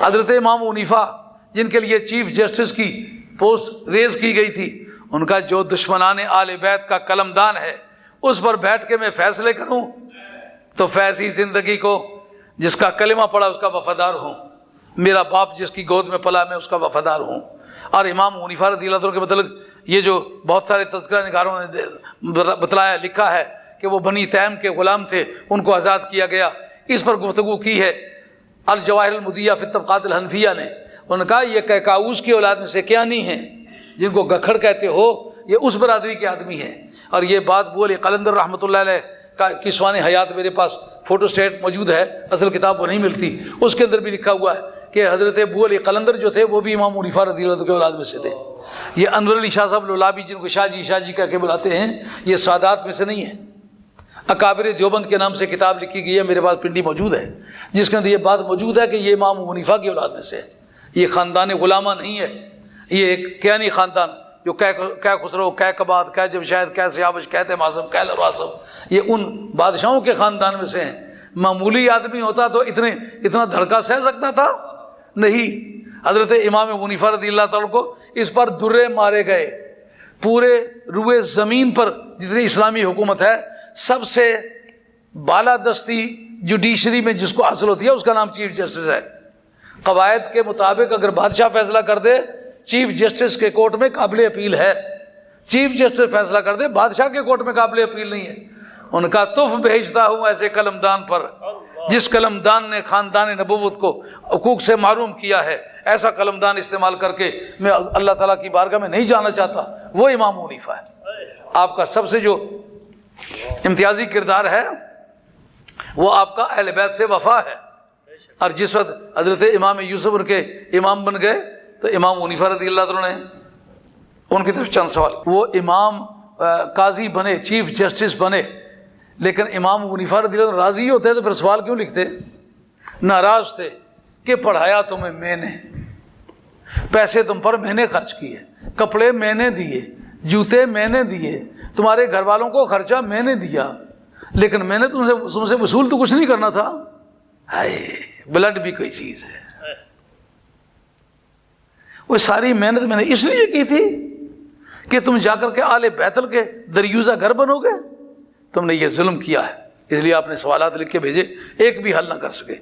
حضرت امام حنیفہ جن کے لیے چیف جسٹس کی پوسٹ ریز کی گئی تھی، ان کا جو دشمنان آل بیت کا قلمدان ہے اس پر بیٹھ کے میں فیصلے کروں تو فیضی زندگی کو جس کا کلمہ پڑھا اس کا وفادار ہوں، میرا باپ جس کی گود میں پلا میں اس کا وفادار ہوں۔ اور امام حنیفہ رضی اللہ عنہ کے متعلق یہ جو بہت سارے تذکرہ نگاروں نے بتلایا لکھا ہے کہ وہ بنی تیم کے غلام تھے، ان کو آزاد کیا گیا، اس پر گفتگو کی ہے الجواہر المدیہ فی الطبقات الحنفیہ نے۔ انہوں نے کہا یہ کیکاؤس کی اولاد میں سے کیا نہیں ہیں جن کو گکھڑ کہتے ہو، یہ اس برادری کے آدمی ہیں۔ اور یہ بات بولے قلندر رحمۃ اللہ علیہ کی سوانح حیات میرے پاس فوٹو اسٹیٹ موجود ہے، اصل کتاب وہ نہیں ملتی، اس کے اندر بھی لکھا ہوا ہے کہ حضرت ابو علی قلندر جو تھے وہ بھی امام حنیفہ رضی اللہ عنہ کے اولاد میں سے تھے۔ یہ انور علی شاہ صاحب لولابی جن کو شاہ جی کہہ کے بلاتے ہیں، یہ سادات میں سے نہیں ہیں۔ اکابر دیوبند کے نام سے کتاب لکھی گئی ہے، میرے پاس پنڈی موجود ہے، جس کے اندر یہ بات موجود ہے کہ یہ امام حنیفہ کی اولاد میں سے ہے۔ یہ خاندان غلامہ نہیں ہے، یہ ایک کیانی خاندان جو کہ خسرو، کہ کباد، کہ جمشید، کہ سیاوش، کہ تیماسب، کہ لرواسب، یہ ان بادشاہوں کے خاندان میں سے ہیں۔ معمولی آدمی ہوتا تو اتنا دھڑکا سہ سکتا تھا؟ نہیں۔ حضرت امام حنیفہ رضی اللہ تعالیٰ کو اس پر درے مارے گئے۔ پورے روئے زمین پر جتنی اسلامی حکومت ہے، سب سے بالادستی جوڈیشری میں جس کو حاصل ہوتی ہے اس کا نام چیف جسٹس ہے۔ قواعد کے مطابق اگر بادشاہ فیصلہ کر دے، چیف جسٹس کے کورٹ میں قابل اپیل ہے۔ چیف جسٹس فیصلہ کر دے، بادشاہ کے کورٹ میں قابل اپیل نہیں ہے۔ ان کا تف بھیجتا ہوں ایسے قلمدان پر جس قلمدان نے خاندان نبوت کو حقوق سے محروم کیا ہے۔ ایسا قلمدان استعمال کر کے میں اللہ تعالیٰ کی بارگاہ میں نہیں جانا چاہتا، وہ امام حنیفہ ہے۔ آپ کا سب سے جو امتیازی کردار ہے وہ آپ کا اہل بیت سے وفا ہے۔ اور جس وقت حضرت امام یوسف ان کے امام بن گئے تو امام حنیفہ رضی اللہ عنہ نے ان کی طرف چند سوال، وہ امام قاضی بنے، چیف جسٹس بنے، لیکن امام حنیفہ رضی اللہ عنہ راضی ہوتے تو پھر سوال کیوں لکھتے؟ ناراض تھے کہ پڑھایا تمہیں میں نے، پیسے تم پر میں نے خرچ کیے، کپڑے میں نے دیے، جوتے میں نے دیے، تمہارے گھر والوں کو خرچہ میں نے دیا، لیکن میں نے تم سے وصول تو کچھ نہیں کرنا تھا۔ ہائے، بلڈ بھی کوئی چیز ہے۔ وہ ساری محنت میں نے اس لیے کی تھی کہ تم جا کر کے آل بیتل کے دریوزہ گھر بنو گے، تم نے یہ ظلم کیا ہے، اس لیے آپ نے سوالات لکھ کے بھیجے، ایک بھی حل نہ کر سکے۔